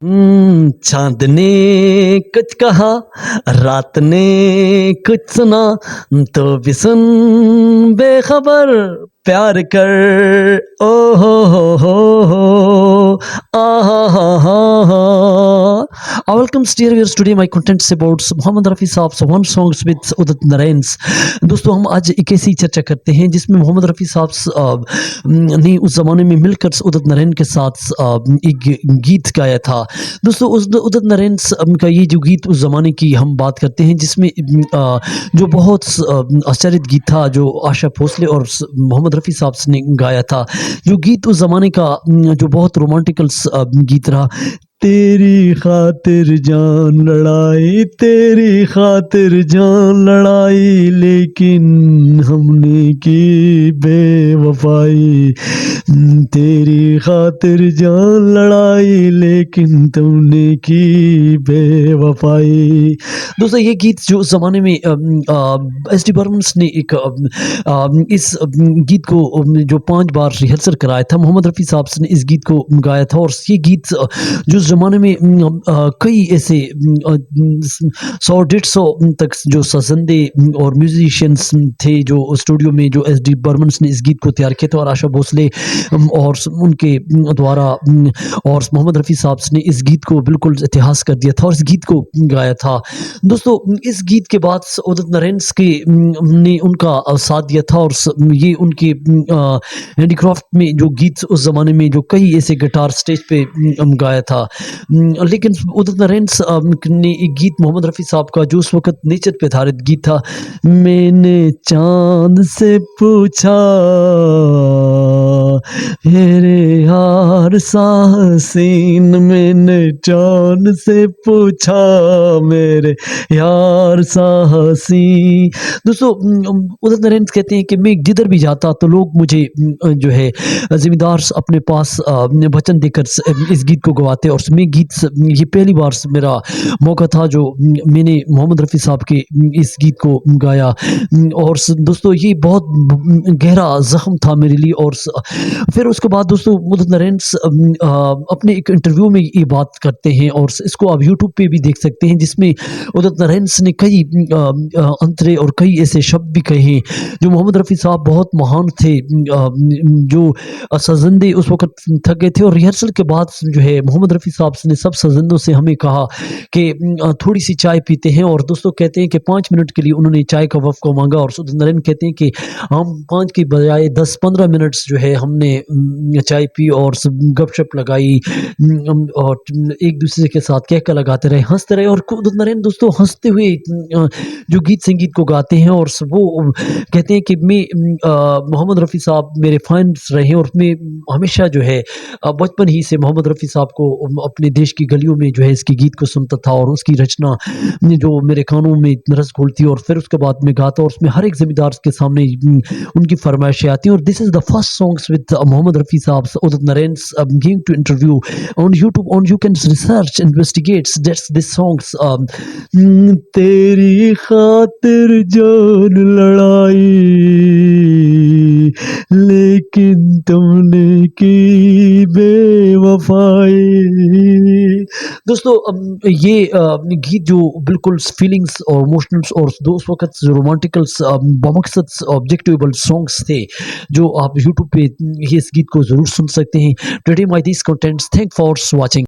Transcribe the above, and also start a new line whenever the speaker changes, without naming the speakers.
चाँद ने कुछ कहा, रात ने कुछ सुना, तो भी सुन बेखबर प्यार कर। ओ हो, आहा हा हा हा। Welcome dear viewers, today my content is about Mohammed Rafi साहब one songs with Udit Narayan. दोस्तों हम आज एक ऐसी चर्चा करते हैं जिसमें मोहम्मद रफ़ी साहब ने उस ज़माने में मिलकर उदित नारायण के साथ एक गीत गाया था। दोस्तों उस उदित नारायण का ये जो गीत उस ज़माने की हम बात करते हैं जिसमें जो बहुत आश्चर्यित गीत था जो आशा भोसले और मोहम्मद रफ़ी साहब ने गाया था। जो गीत उस ज़माने का जो बहुत रोमांटिकल गीत रहा। तेरी खातिर जान लड़ाई, तेरी खातिर जान लड़ाई, लेकिन हमने की बेवफाई। तेरी खातिर जान लड़ाई, लेकिन तुमने की बेवफाई। दोस्तों ये गीत जो उस ज़माने में एस डी बर्मन ने एक इस गीत को जो 5 बार रिहर्सल कराया था। मोहम्मद रफ़ी साहब ने इस गीत को गाया था और ये गीत जो उस ज़माने में कई ऐसे 100-150 तक जो सजंदे और म्यूजिशियंस थे जो स्टूडियो में जो एस डी बर्मन ने इस गीत को तैयार किया था और आशा भोसले और उनके द्वारा और मोहम्मद रफ़ी साहब ने इस गीत को बिल्कुल इतिहास कर दिया था और इस गीत को गाया था। दोस्तों इस गीत के बाद उदित नारायण के ने उनका साथ दिया था और ये उनके हैंडीक्राफ्ट में जो गीत उस ज़माने में जो कई ऐसे गिटार स्टेज पे गाया था। लेकिन उदित नारायण ने एक गीत मोहम्मद रफ़ी साहब का जो उस वक़्त नेचर पे आधारित गीत था। मैंने चाँद से पूछा मेरे यार सा हसीन, मैंने चाँद से पूछा मेरे यार सा हसीन। दोस्तों उदित नारायण कहते हैं कि मैं जिधर भी जाता तो लोग मुझे जो है ज़िम्मेदार अपने पास वचन देकर इस गीत को गवाते और मैं गीत ये पहली बार मेरा मौका था जो मैंने मोहम्मद रफ़ी साहब के इस गीत को गाया। और दोस्तों ये बहुत गहरा ज़ख्म था मेरे लिए। और फिर उसके बाद दोस्तों उदित नारायण अपने एक इंटरव्यू में ये बात करते हैं और इसको आप यूट्यूब पे भी देख सकते हैं जिसमें उदित नारायण ने कई अंतरे और कई ऐसे शब्द भी कहे जो मोहम्मद रफ़ी साहब बहुत महान थे। जो सजंदे उस वक़्त थक गए थे और रिहर्सल के बाद जो है मोहम्मद रफ़ी साहब ने सब सजंदों से हमें कहा कि थोड़ी-सी चाय पीते हैं और दोस्तों कहते हैं कि 5 मिनट के लिए उन्होंने चाय का वक़्त को माँगा और उदित नारायण कहते हैं कि हम 5 की बजाय 10-15 मिनट्स जो है हमने चाय पी और गपशप लगाई और एक-दूसरे के साथ कहका लगाते रहे, हँसते रहे। और उदित नारायण दोस्तों हँसते हुए जो गीत संगीत को गाते हैं और वो कहते हैं कि मैं मोहम्मद रफ़ी साहब मेरे फैन्स रहे और मैं हमेशा जो है बचपन ही से मोहम्मद रफ़ी साहब को अपने देश की गलियों में जो है इसके गीत को सुनता था और उसकी रचना जो मेरे कानों में रस घोलती और फिर उसके बाद मैं गाता और उसमें हर एक ज़िम्मेदार के सामने उनकी फरमाइशें आती हैं। और this is the first songs with Mohammed Rafi साहब Udit Narayan giving two interview on YouTube, on you can research, investigate, that's this songs. तेरी खातिर जान लड़ाई, लेकिन तुमने की बेवफाई। दोस्तों ये गीत जो बिल्कुल फीलिंग्स और इमोशनल्स और उस वक़्त जो रोमांटिकल्स बमक़सद ऑब्जेक्टिवेबल सॉन्ग्स थे जो आप यूट्यूब पे ये इस गीत को ज़रूर सुन सकते हैं। Today my this contents, thank for watching.